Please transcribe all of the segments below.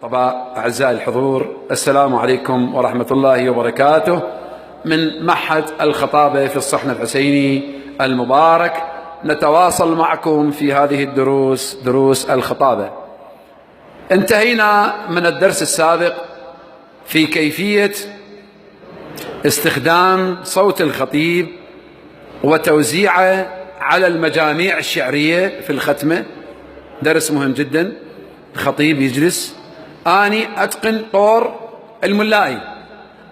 طبعا أعزائي الحضور، السلام عليكم ورحمة الله وبركاته من معهد الخطابة في الصحن الحسيني المبارك. نتواصل معكم في هذه الدروس، دروس الخطابة. انتهينا من الدرس السابق في كيفية استخدام صوت الخطيب وتوزيعه على المجاميع الشعرية في الختمة. درس مهم جدا. الخطيب يجلس، أني أتقن طور الملائي،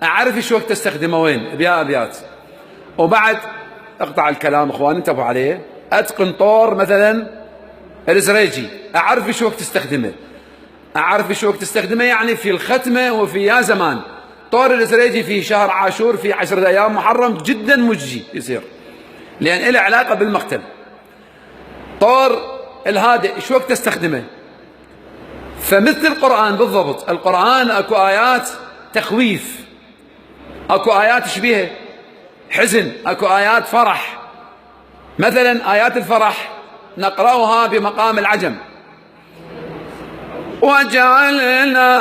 أعرف شو وقت استخدمه وين أبيات، وبعد أقطع الكلام إخواني انتبهوا عليه. أتقن طور مثلا الزريجي، أعرف شو وقت استخدمه، أعرف شو وقت استخدمه يعني في الختمة وفي يا زمان. طور الزريجي في شهر عاشور في 10 أيام محرم جدا مجزي يصير، لأن له علاقة بالمقتل. طور الهادئ شو وقت استخدمه؟ فمثل القرآن بالضبط، القرآن اكو آيات تخويف، اكو آيات شبيهة حزن، اكو آيات فرح. مثلا آيات الفرح نقرأها بمقام العجم: وجعلنا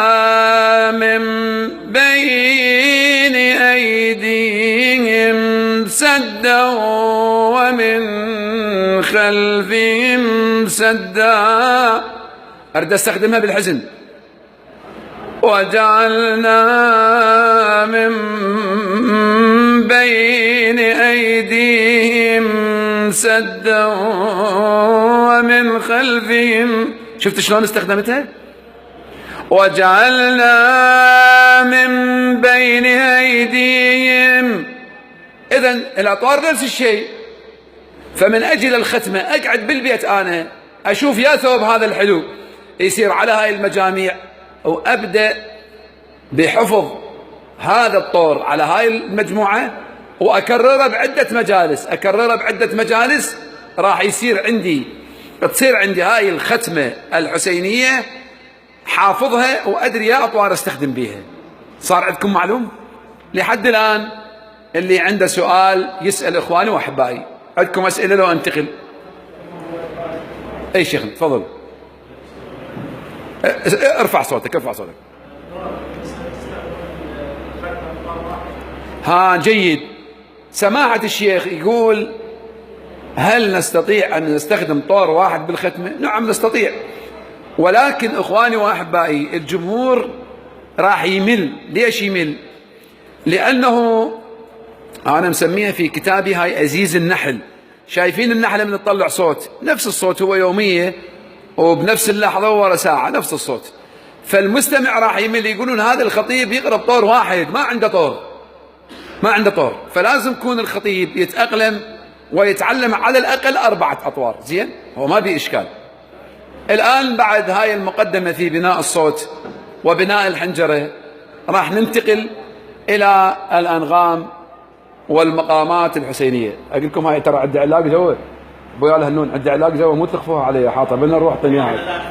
من بين أيديهم سدا ومن خلفهم سدا. أريد أستخدمها بالحزن: وجعلنا من بين أيديهم سدا ومن خلفهم. شفت شلون استخدمتها؟ وجعلنا من بين أيديهم. إذن الأطوار نفس الشيء. فمن أجل الختمة أقعد بالبيت أنا أشوف يا ثوب هذا الحلو يصير على هاي المجاميع، وأبدأ بحفظ هذا الطور على هاي المجموعة، وأكرره بعدة مجالس، أكرره بعدة مجالس. راح تصير عندي هاي الختمة الحسينية حافظها وأدري يا أطوار استخدم بيها. صار عندكم معلوم؟ لحد الآن اللي عنده سؤال يسأل إخواني وأحبائي. عندكم أسئلة لو أنتقل؟ أي شيخ تفضل. ارفع صوتك. جيد. سماحة الشيخ يقول: هل نستطيع أن نستخدم طور واحد بالختمة؟ نعم نستطيع، ولكن إخواني وأحبائي الجمهور راح يمل. ليش يمل؟ لأنه أنا مسميها في كتابي هاي أزيز النحل. شايفين النحلة من تطلع صوت، نفس الصوت هو يومية وبنفس اللحظة ورا ساعة نفس الصوت. فالمستمع راح يمل، يقولون هذا الخطيب يقرأ طور واحد، ما عنده طور. فلازم يكون الخطيب يتأقلم ويتعلم على الأقل 4 أطوار. زين، هو ما بي إشكال. الآن بعد هاي المقدمة في بناء الصوت وبناء الحنجرة راح ننتقل إلى الأنغام والمقامات الحسينية. أقول لكم هاي ترى عندي علاق جوا ابويا الهنون، عندي علاق جوا، مو تخفوها علي حاطه بدنا نروح طنياها.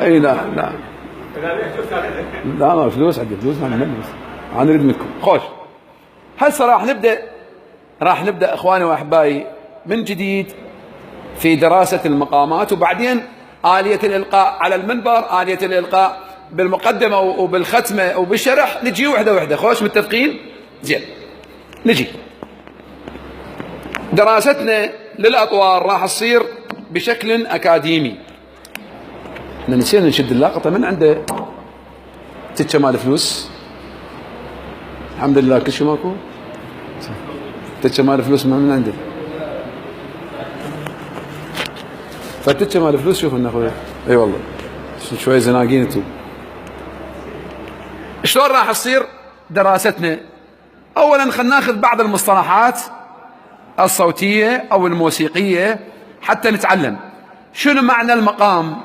اي لا ما فلوس، عندي فلوس ما نلبس، انا نريد منكم. خوش، هسه راح نبدا اخواني واحبائي من جديد في دراسه المقامات، وبعدين آلية الإلقاء على المنبر، آلية الإلقاء بالمقدمة وبالختمة وبالشرح، نجي وحده وحده. خوش، متفقين؟ زين، نجي. دراستنا للأطوار راح تصير بشكل أكاديمي. احنا نسينا نشد اللاقطة من عنده. تتشا مال فلوس، الحمد لله كل شيء ماكو. تتشا مال فلوس من عنده، فتتشا مال فلوس. شوفوا لنا اخويا. اي والله شوي زناقين انتم. شلون راح تصير دراستنا؟ اولا خلينا ناخذ بعض المصطلحات الصوتية أو الموسيقية حتى نتعلم شنو معنى المقام،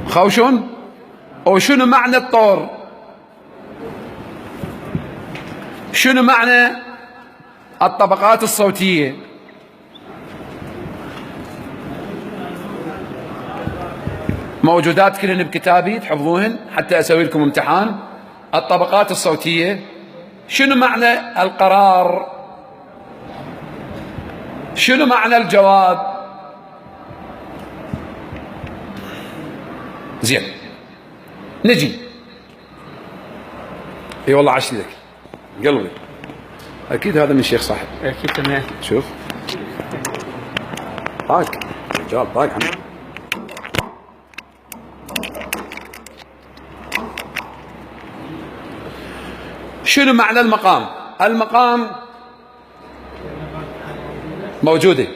خوشون، وشنو معنى الطور، شنو معنى الطبقات الصوتية. موجودات كلهن بكتابي تحفظوهن حتى أسوي لكم امتحان. الطبقات الصوتية، شنو معنى القرار، شنو معنى الجواب. زين، نجي. اي والله عشيدك قلبي، اكيد هذا من الشيخ صاحب، اكيد تمام. شوف طاق رجال طاق عنه. شنو معنى المقام؟ المقام موجوده،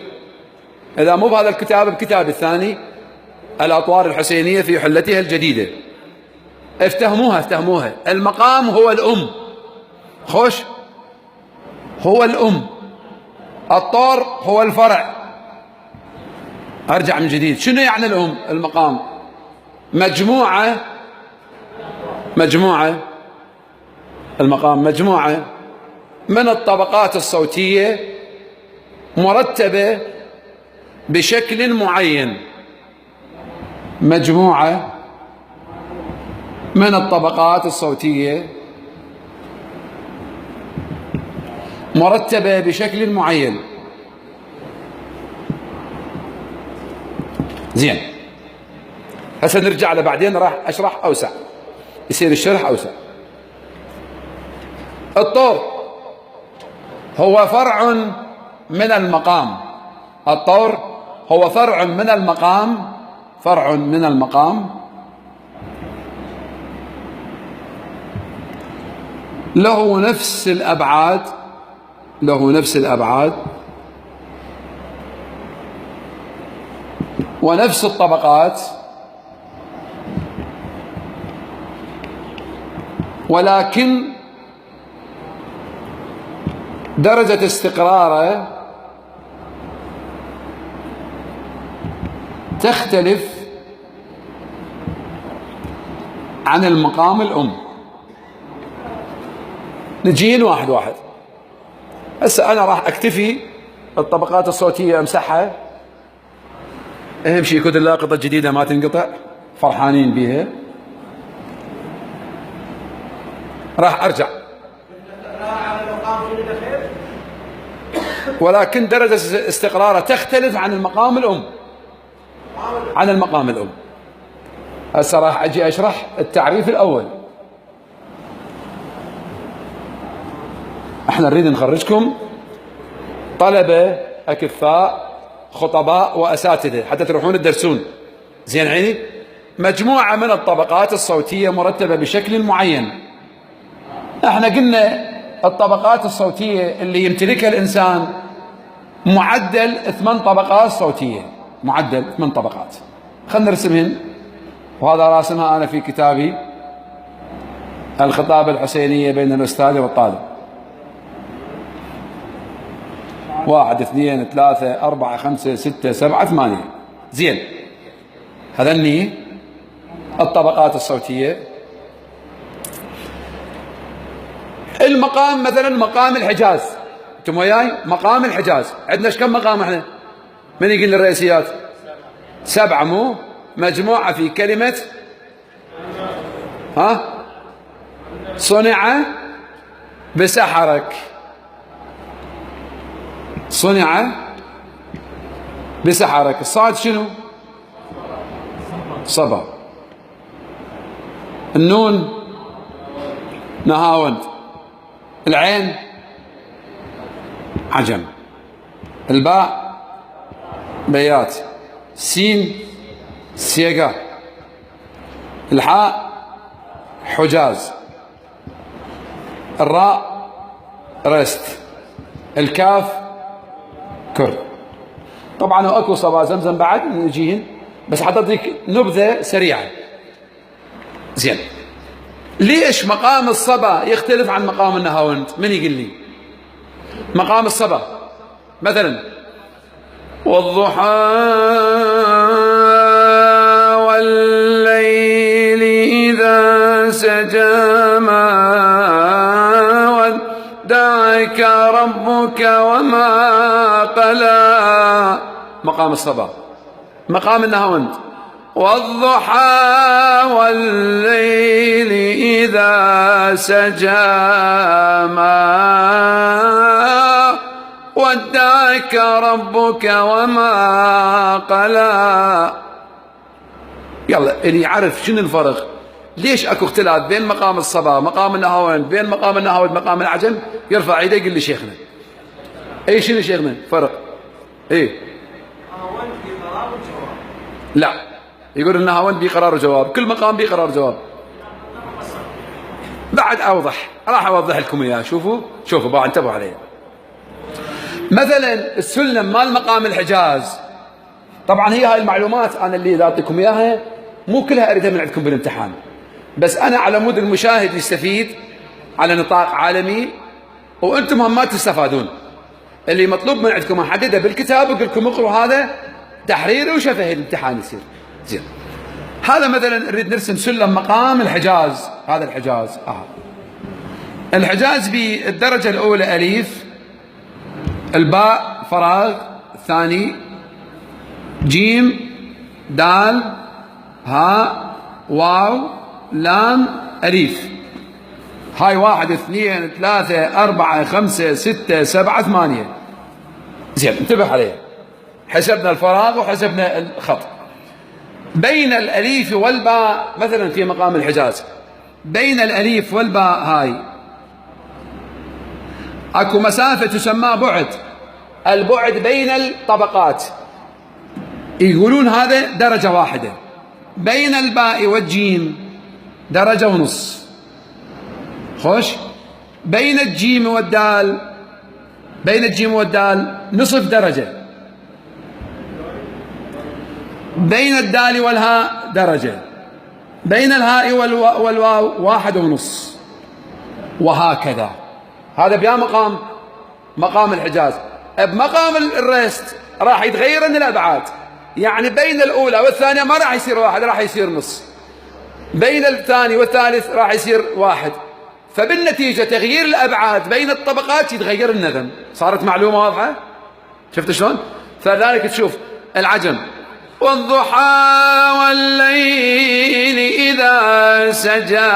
اذا مو بهذا الكتاب بكتاب الثاني الأطوار الحسينية في حلتها الجديدة. افتهموها افتهموها. المقام هو الأم، خوش هو الأم، الطور هو الفرع. أرجع من جديد، شنو يعني الأم؟ المقام مجموعة المقام مجموعة من الطبقات الصوتية مرتبة بشكل معين. مجموعة من الطبقات الصوتية مرتبة بشكل معين. زين، هسه نرجع بعدين راح أشرح أوسع، يصير الشرح أوسع. الطور هو فرع من المقام، الطور هو فرع من المقام، فرع من المقام له نفس الأبعاد، له نفس الأبعاد ونفس الطبقات، ولكن درجة استقراره تختلف عن المقام الأم. نجي واحد واحد. هسه أنا راح أكتفي الطبقات الصوتية أمسحها، أهم شيء يكون اللاقطة الجديدة ما تنقطع، فرحانين بيها. راح أرجع، ولكن درجة استقراره تختلف عن المقام الأم، عن المقام الأم. هسه راح أجي أشرح التعريف الأول. احنا نريد نخرجكم طلبة أكفاء خطباء وأساتذة حتى تروحون تدرسون. زين عيني؟ مجموعة من الطبقات الصوتية مرتبة بشكل معين. احنا قلنا الطبقات الصوتية اللي يمتلكها الإنسان معدل 8 طبقات صوتية، معدل 8 طبقات. خلنا نرسمهن، وهذا راسمها أنا في كتابي الخطابة الحسينية بين الأستاذ والطالب. 1 2 3 4 5 6 7 8. زين، هذني الطبقات الصوتية. المقام مثلا مقام الحجاز، انتم وياي؟ مقام الحجاز عندنا ايش كم مقام احنا؟ من يقول لي الرئيسيات؟ 7 مو؟ مجموعة في كلمة صنع بسحرك، صنع بسحرك. الصاد شنو؟ صبا. النون نهاوند. العين عجم. الباء بيات. سين سيقا. الحاء حجاز. الراء رست. الكاف كرد. طبعا اكو صبا زمزم بعد نجيهن، بس حطيتك نبذه سريعه. زين، ليش مقام الصبا يختلف عن مقام النهاوند؟ من يقول لي؟ مقام الصبا مثلا والضحى والليل إذا سجى ما ودعك ربك وما قلى، مقام الصبا. مقام النهاوند والضحى والليل إذا سجى ما ودعك ربك وما قلى. يلا اللي يعرف شنو الفرق ليش اكو اختلاف بين مقام الصبا مقام النهاوند بين مقام النهاوند مقام العجم؟ يرفع ايده يقول لي شيخنا اي شنو شيخنا فرق؟ ايه لا، يقول النهاوند بقرار وجواب، كل مقام بقرار وجواب. بعد اوضح، راح اوضح لكم اياه. شوفوا بقى انتبهوا عليه. مثلا السلم مال مقام الحجاز، طبعا هي هاي المعلومات انا اللي اعطيكم اياها مو كلها اريدها من عندكم بالامتحان، بس انا على مود المشاهد يستفيد على نطاق عالمي، وانتم هم ما تستفادون. اللي مطلوب من عندكم احدده بالكتاب واقول لكم اقروا هذا تحريري وشفهي الامتحان يصير زين. هذا مثلا نريد نرسم سلم مقام الحجاز، هذا الحجاز الحجاز بالدرجه الاولى الف، الباء فراغ، الثاني جيم دال هاء واو لام الف. هاي 1 2 3 4 5 6 7 8 زين، انتبه عليه. حسبنا الفراغ وحسبنا الخط. بين الاليف والباء مثلا في مقام الحجاز، بين الاليف والباء هاي اكو مسافه تسمى بعد، البعد بين الطبقات يقولون هذا درجه واحده. بين الباء والجيم درجه ونص، خوش. بين الجيم والدال نصف درجه. بين الدال والهاء درجه. بين الهاء والواو 1.5، وهكذا. هذا بيا مقام الحجاز. بمقام الريست راح يتغيرن الابعاد، يعني بين الاولى والثانيه ما راح يصير 1، راح يصير نص. بين الثاني والثالث راح يصير 1. فبالنتيجه تغيير الابعاد بين الطبقات يتغير النظم. صارت معلومه واضحه؟ شفت شلون؟ فلذلك تشوف العجم والضحى والليل إذا سجى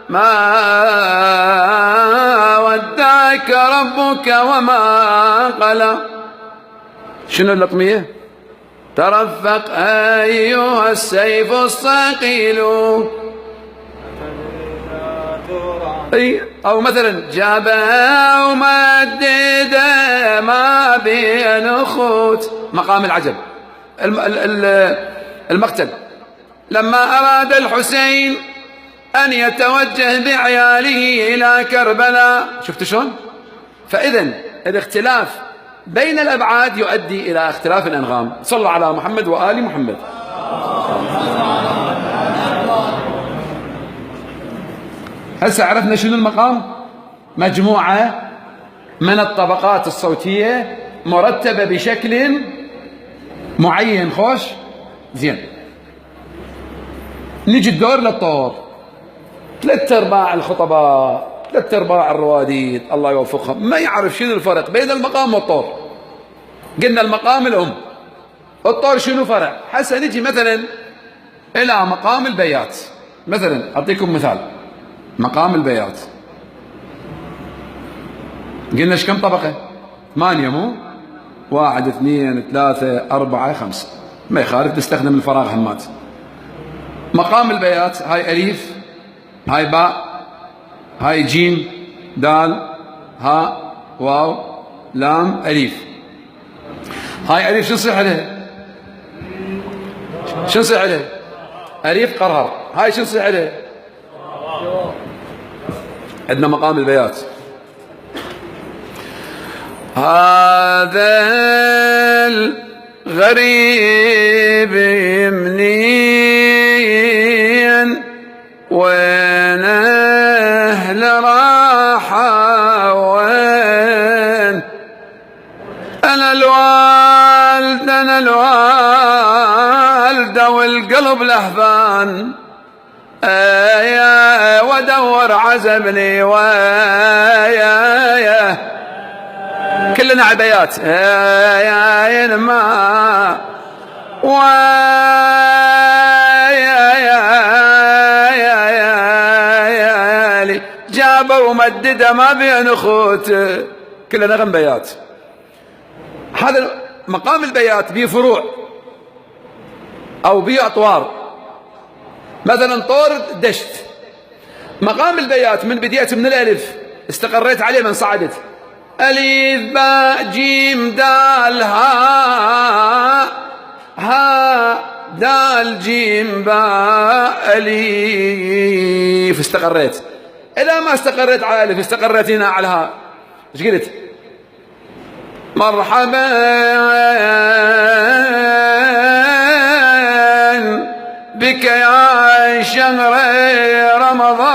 ما ودعك ربك وما قلى. شنو اللطمية؟ ترفق أيها السيف الثقيل. أو مثلا جابه ومدد ما بين خوت، مقام العجم. المقتل لما أراد الحسين أن يتوجه بعياله إلى كربلاء، شفت شلون؟ فإذا الاختلاف بين الأبعاد يؤدي إلى اختلاف الأنغام. صلوا على محمد وآل محمد. هسه عرفنا شنو المقام؟ مجموعة من الطبقات الصوتية مرتبة بشكل معين. خوش زين. نجي الدور للطور. 3/4 الخطباء 3/4 الرواديد الله يوفقهم ما يعرف شنو الفرق بين المقام والطور. قلنا المقام الأم، الطور شنو فرع. هسه نجي مثلا إلى مقام البيات. مثلا أعطيكم مثال. مقام البيات قلنا ايش كم طبقة؟ 8 مو؟ 1 2 3 4 5 ما يخالف تستخدم الفراغ همات. مقام البيات هاي أليف، هاي باء، هاي جيم دال هاء واو لام أليف. هاي أليف شو نصيح عليها؟ شو نصيح عليها؟ أليف قرار. هاي شو نصيح عليها؟ عندنا مقام البيات. هذا الغريب منين وين أهل راحة وين أنا الوالدة والقلب لهفان ودور عزمني ويا كلنا عبيات يا ما ويا جابوا ومدده ما بين اخوت كلنا غم بيات. هذا مقام البيات بيه فروع او بيه اطوار. مثلا طور دشت، مقام البيات من بديت من الألف استقريت عليه من صعدت ألف باء جيم دال ها دال جيم باء أليف، استقريت. إذا ما استقريت على ألف استقريت هنا على ها، ايش قلت؟ مرحبا بك يا شهر رمضان.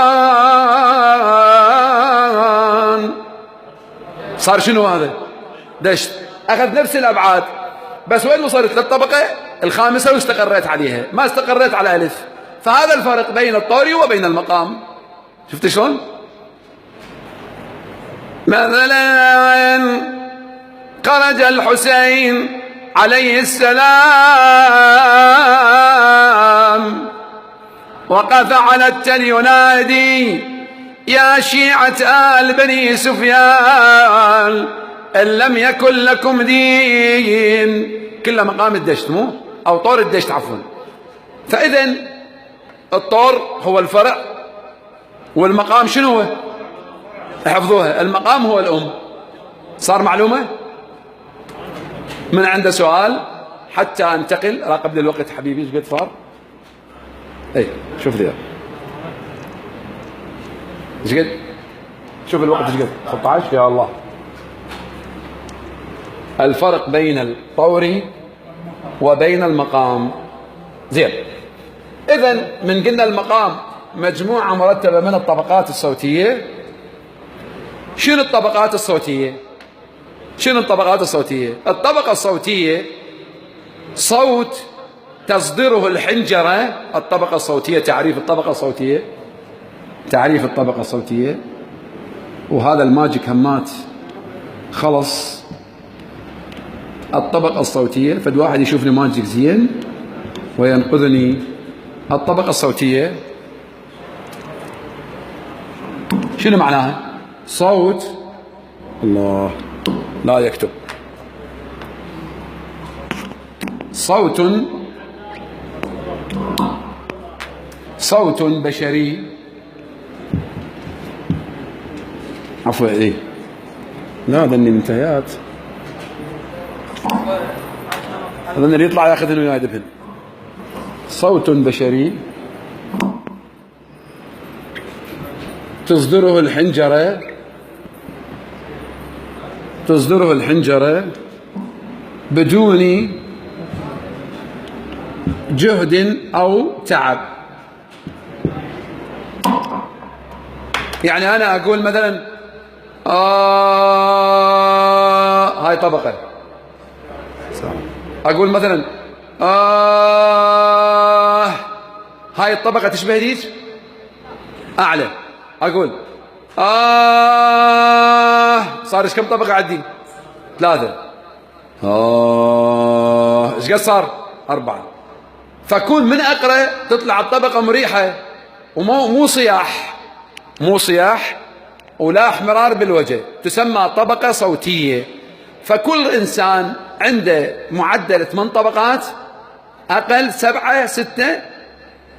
صار شنو هذا؟ دشت، أخذ نفس الأبعاد، بس وين وصلت؟ للطبقة الخامسة واستقريت عليها، ما استقريت على ألف. فهذا الفرق بين الطوري وبين المقام. شفت شلون؟ مثلا خرج الحسين عليه السلام وقف على التل ينادي يا شيعة آل بني سفيان إن لم يكن لكم دين. كله مقام الدشت مو أو طور الدشت عفوا. فإذا الطور هو الفرع والمقام شنو هو؟ احفظوها، المقام هو الأم. صار معلومة؟ من عنده سؤال حتى انتقل راقب لي الوقت حبيبي. ايش قد صار؟ اي شوف ذي ايش قد؟ شوف الوقت ايش قد؟ 16 يا الله. الفرق بين الطوري وبين المقام. زين، اذا من قلنا المقام مجموعة مرتبة من الطبقات الصوتية. شنو الطبقات الصوتية؟ شنو الطبقات الصوتية؟ الطبقة الصوتية صوت تصدره الحنجرة. الطبقة الصوتية، تعريف الطبقة الصوتية، تعريف الطبقة الصوتية. وهذا الماجيك همات خلص. الطبقة الصوتية، فد واحد يشوفني ماجيك زين وينقذني. الطبقة الصوتية شنو معناها؟ صوت الله لا يكتب. صوت بشري، عفوا ايه لا ذني منتهيات، اظن اللي يطلع ياخذهن وياي دبهن. صوت بشري تصدره الحنجرة بدون جهد أو تعب. يعني أنا أقول مثلا هاي طبقة، أقول مثلا هاي الطبقة تشبه ديك أعلى، أقول صار إيش كم طبقة عندي؟ 3. إيش قد صار؟ 4. فكون من أقرأ تطلع الطبقة مريحة ومو صياح، مو صياح ولا احمرار بالوجه، تسمى طبقة صوتية. فكل إنسان عنده معدل 8 طبقات، أقل 7 6،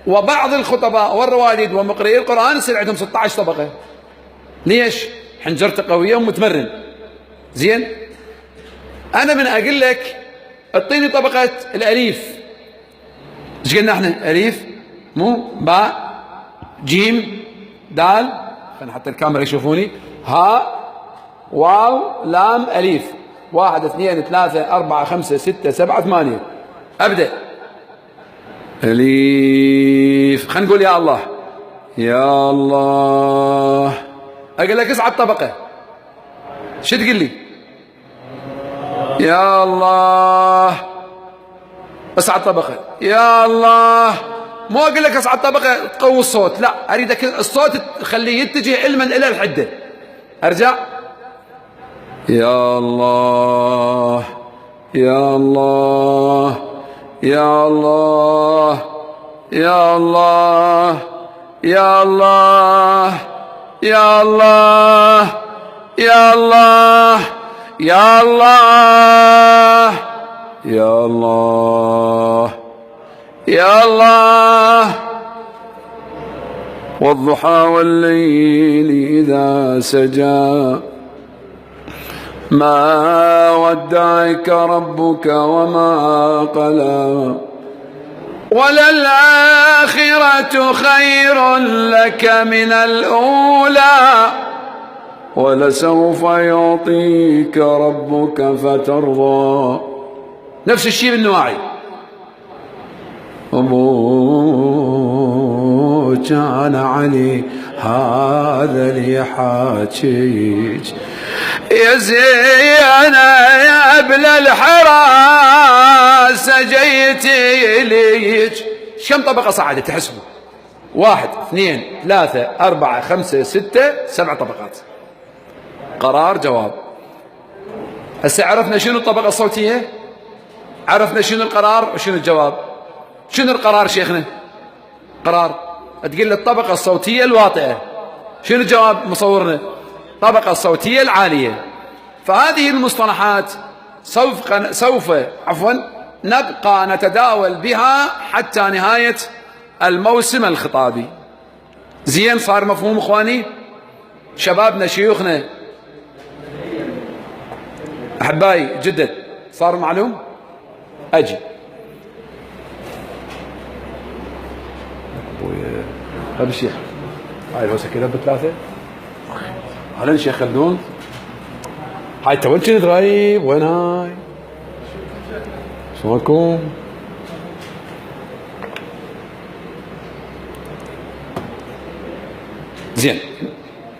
وبعض الخطباء والرواديد ومقرئي القرآن يصير عندهم 16 طبقة. ليش؟ حنجرته قوية ومتمرن. زين، أنا من أقول لك اعطيني طبقة الأليف، ايش قلنا احنا؟ أليف مو باء جيم دال، خلينا حتى الكاميرا يشوفوني، ها واو لام أليف، 1 2 3 4 5 6 7 8. أبدأ أليف، خلينا نقول يا الله يا الله. أقول لك اصعد طبقة، شو تقول لي؟ يا الله. اصعد طبقة يا الله. مو اقول لك اصعد طبقة تقوي الصوت، لا، اريدك الصوت تخليه يتجه علما الى الحدة. ارجع يا الله يا الله يا الله يا الله يا الله يا الله يا الله يا الله يا الله يا الله والضحى والليل إذا سجى ما ودعك ربك وما قلى وللآخرة خير لك من الأولى ولسوف يعطيك ربك فترضى. نفس الشيء بالنواعي. أبو كان علي هذا اللي حاجيج يا زينة يا ابن الحراس جيتي ليج. كم طبقة صعدت تحسبوا؟ 1 2 3 4 5 6 7 طبقات. قرار جواب. هسه عرفنا شنو الطبقة الصوتية، عرفنا شنو القرار وشنو الجواب. شنو القرار شيخنا؟ قرار تقول لي الطبقة الصوتية الواطئة. شنو الجواب مصورنا؟ الطبقة الصوتية العالية. فهذه المصطلحات سوف نبقى نتداول بها حتى نهاية الموسم الخطابي. زين صار مفهوم اخواني؟ شبابنا شيوخنا احبائي جدد صار معلوم؟ اجي هذا الشيخ هاي الهوسه كذا ب3. اهلا شيخ خلدون. هاي تو كنت غايب وين هاي؟ شلونكم؟ زين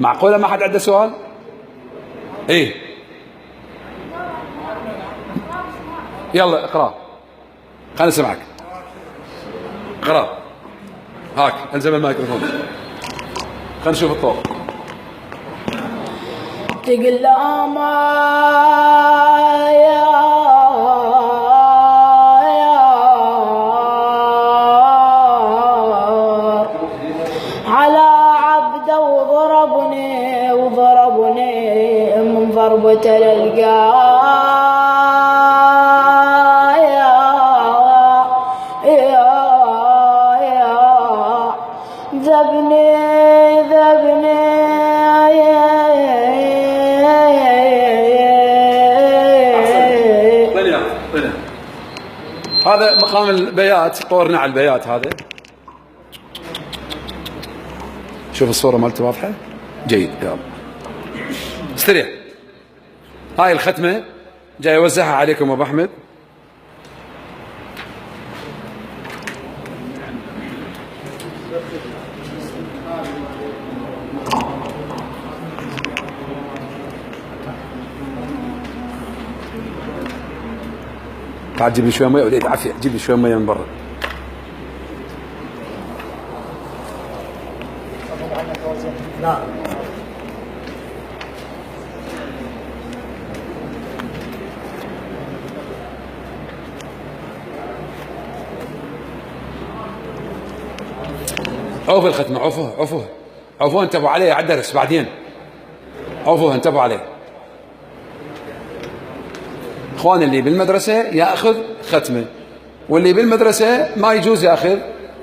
معقوله ما حد عنده سؤال؟ ايه يلا اقرا خلينا نسمعك. اقرا هاك الزم الميكروفون خلينا نشوف الطور. تقل ما على عبده وضربني من ضربة ذبني هذا مقام البيات. طورنا على البيات هذا. شوف الصورة مالته واضحة؟ جيد يلا استريح. هاي الختمة جاي اوزعها عليكم ابو احمد. تعال جيب لي شويه ميه وليد عافيه. جيب لي شويه ميه من برا. نعم عوفوا الختمه. عوفوه انتبهوا عليه على الدرس بعدين. عوفوه انتبهوا عليه. اخوان اللي بالمدرسة ياخذ ختمة واللي بالمدرسة ما يجوز ياخذ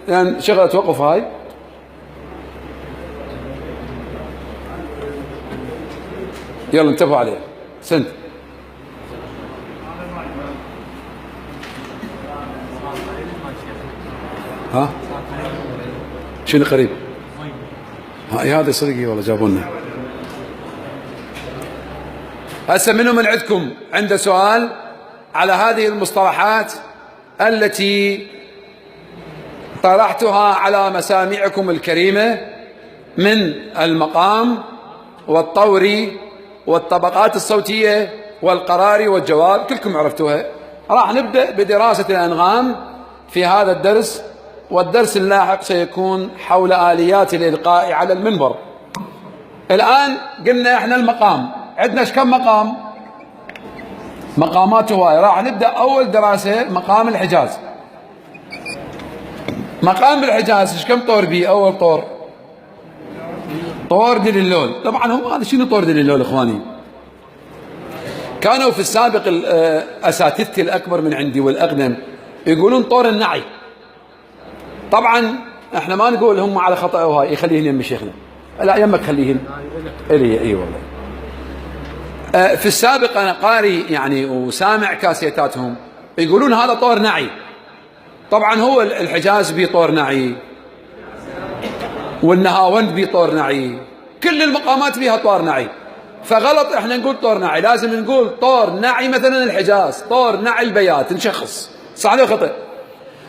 لان شغلة توقف هاي. يلا انتبهوا عليه. سند ها شنو قريب؟ هذا صدقي والله جابوا لنا. هسه منو من عندكم عنده سؤال على هذه المصطلحات التي طرحتها على مسامعكم الكريمة من المقام والطوري والطبقات الصوتية والقراري والجواب؟ كلكم عرفتوها. راح نبدأ بدراسة الأنغام في هذا الدرس، والدرس اللاحق سيكون حول آليات الإلقاء على المنبر. الآن قلنا احنا المقام عندنا كم مقام؟ مقامات هواية. راح نبدأ أول دراسة مقام الحجاز. مقام الحجاز ايش كم طور بيه؟ أول طور طور دليلول. طبعا هم هذا شنو طور دليلول اخواني؟ كانوا في السابق اساتذتي الاكبر من عندي والاقدم يقولون طور النعي. طبعا احنا ما نقول هم على خطأ وهاي يخليهن يم شيخنا، لا يمك خليهن الي. اي والله. في السابق انا قاري يعني وسامع كاسيتاتهم يقولون هذا طور نعي. طبعا هو الحجاز بيه طور نعي، والنهاوند بيه طور نعي، كل المقامات بيها طور نعي. فغلط احنا نقول طور نعي، لازم نقول طور نعي مثلا الحجاز، طور نعي البيات، نشخص صح ولا خطأ.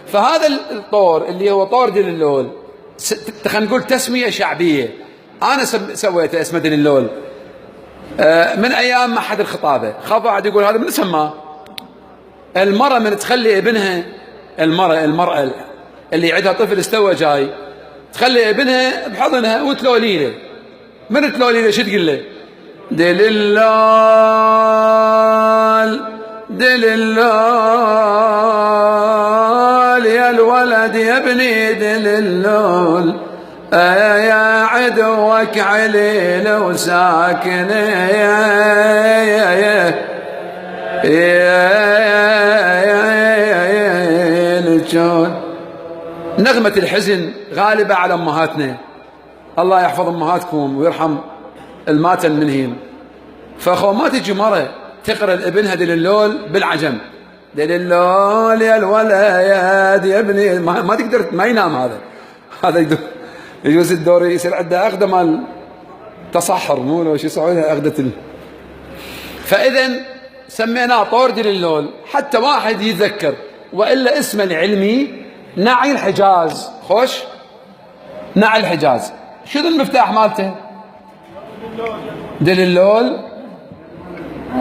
فهذا الطور اللي هو طور دللول خلينا نقول تسمية شعبية، انا سويته اسمه دللول من ايام معهد الخطابة. خاف واحد يقول هذا من سماه. المرأة من تخلي ابنها، المرأة اللي عندها طفل استوى جاي تخلي ابنها بحضنها وتلوليله. من تلوليله شو تقول له؟ دللال دللال يا الولد يا ابني دللال، يا عدوك عليل وساكن نغمة الحزن غالبة على أمهاتنا، الله يحفظ أمهاتكم ويرحم الماتن منهم. فخو ما تجي مرة تقرأ لابنها دللول بالعجم، دللول يا الولد يا ابني، ما تقدر، ما ينام هذا يجوز الدور يصير عنده عقدة مال تصحر، مو لو شو يسمونها عقدة فإذا سميناه طور دللول حتى واحد يتذكر، وإلا اسمه العلمي نعي الحجاز. خوش نعي الحجاز. شو المفتاح مالته؟ دللول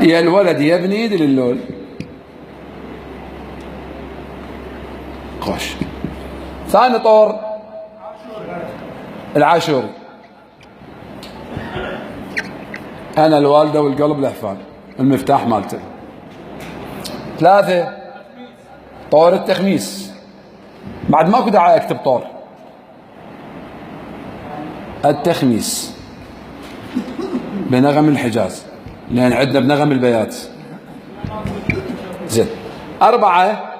يا الولد يا ابني دللول. خوش. ثاني طور العاشوري، أنا الوالدة والقلب الأحفاد، المفتاح مالته. ثلاثة طور التخميس، بعد ماكو داعي أكتب طور، التخميس بنغم الحجاز لأن عندنا بنغم البيات. زين. أربعة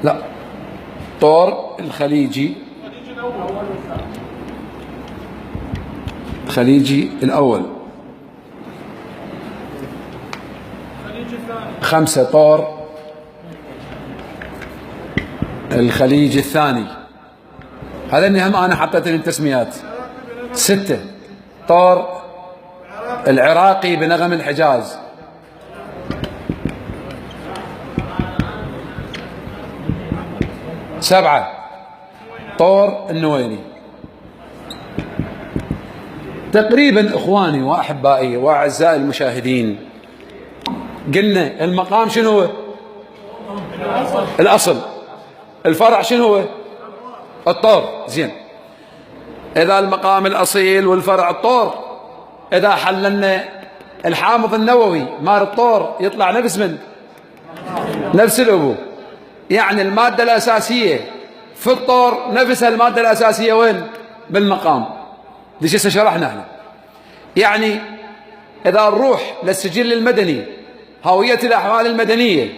لا طور الخليجي، الخليجي الأول. خمسة طور الخليجي الثاني، هذا اللي هم أنا حطيت التسميات. ستة طور العراقي بنغم الحجاز. سبعة طور النويني. تقريبا إخواني وأحبائي وأعزائي المشاهدين، قلنا المقام شنو هو؟ الأصل. الفرع شنو هو؟ الطور. زين. إذا المقام الأصيل والفرع الطور، إذا حللنا الحامض النووي مال الطور يطلع نفس الأبو، يعني المادة الأساسية في الطور نفسها المادة الأساسية وين؟ بالمقام. ليش هسه شرحنا احنا. يعني إذا نروح للسجل المدني هوية الأحوال المدنية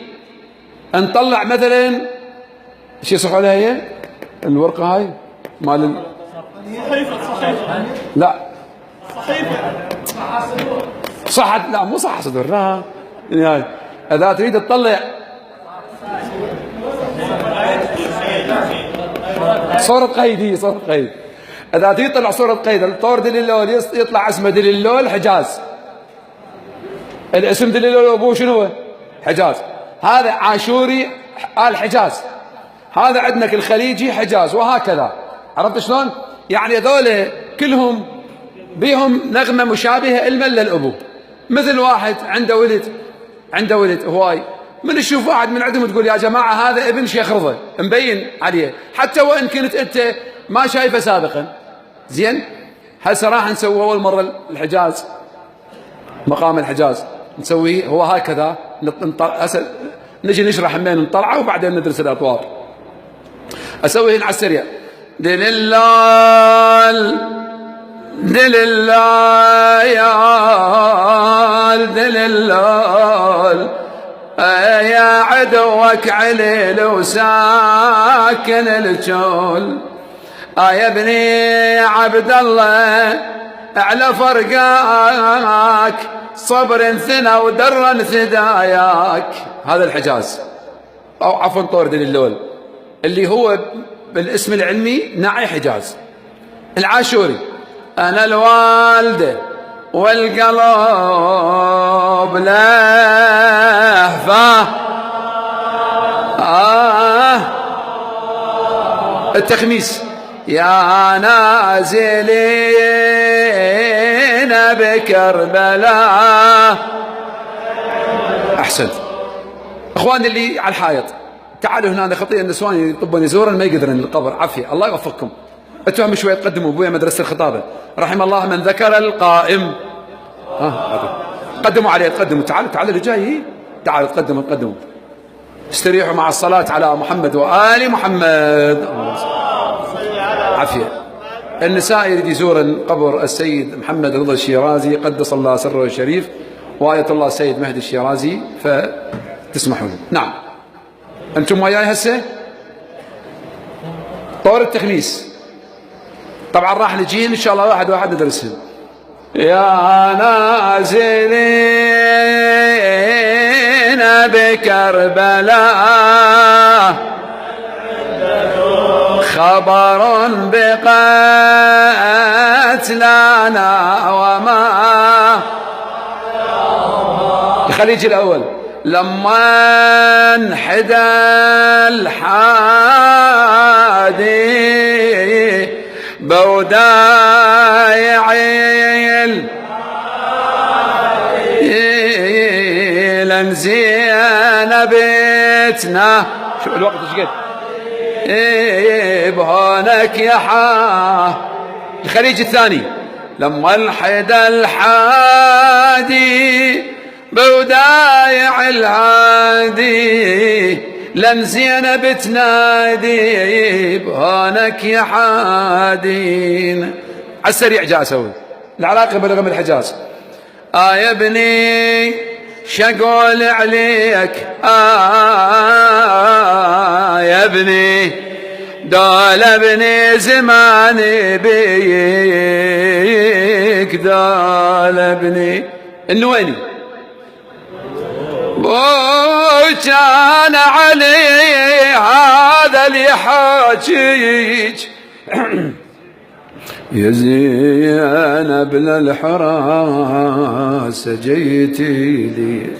نطلع مثلا شو يصحوا لها هي الورقة هاي مال صحيفة لا صحة، لا مو صحة صدور، لا يعني إذا تريد تطلع صورة قيد، هي صورة قيد. إذا تريد تطلع صورة قيد الطور دللول يطلع اسمه دللول حجاز، الاسم دللول أبوه شنو هو؟ حجاز. هذا عاشوري آل حجاز، هذا عندك الخليجي حجاز، وهكذا. عرفت شلون؟ يعني هذول كلهم بيهم نغمة مشابهة إلما للأبو. مثل واحد عنده ولد هواي، من تشوف واحد من عندهم تقول يا جماعة هذا ابن شيخ رضا، مبين عليه حتى وإن كنت أنت ما شايفه سابقا. زين. هسه راح نسوي أول مرة الحجاز، مقام الحجاز نسويه هو هكذا. نجي نشرح منين نطلعه وبعدين ندرس الأطوار. أسويه على السريع. دللال دللال يا دللال يا عدوك عليل وساكن الجول. يا ابني عبد الله على فرقاك صبر ثنى ودرا ثداياك. هذا الحجاز، أو عفوا طور دليل اللول اللي هو بالاسم العلمي نعي حجاز. العاشوري أنا الوالدة والقلب لهفة. التخميس يا نازلين بكربلاء. أحسنت. أخواني اللي على الحائط تعالوا هنا، خطيئة النسوان يطبون يزورا ما يقدرن القبر. عافية، الله يوفقكم. أنتم شوية تقدموا أبويا مدرسة الخطابة، رحم الله من ذكر القائم. قدموا عليه، تقدموا. تعالوا اللي جاي، تعالوا تقدموا. استريحوا مع الصلاة على محمد وآل محمد. عافية. النساء يريد يزورن قبر السيد محمد رضا الشيرازي قدس الله سره الشريف وآية الله السيد مهدي الشيرازي، فتسمحوا له. نعم، أنتم وياي هسه طور التخميس. طبعا راح نجي إن شاء الله واحد ندرسهم. يا نازلين بكربلاء خبر بقتلانا وما. الخليج الأول لما انحدى الحادي بودايع لنزينبتنا. شوف الوقت ايش قد بهونك يا الخليج الثاني لما انحدى الحادي بودايع العادي لن زينب تنادي بهونك يا حادين. عالسريع جاء اسوي العلاقه بلغم الحجاز. يا ابني شقول عليك يا ابني دول ابني زماني بيك دول ابني النويني وكان علي هذا اللي حاجيك يا زينب للحراس جيتي ليك.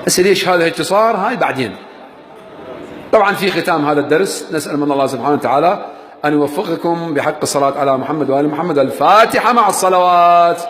بس ليش هذا هيك صار؟ هاي بعدين. طبعا في ختام هذا الدرس نسأل من الله سبحانه وتعالى أن يوفقكم بحق الصلاة على محمد وآل محمد. الفاتحة مع الصلوات.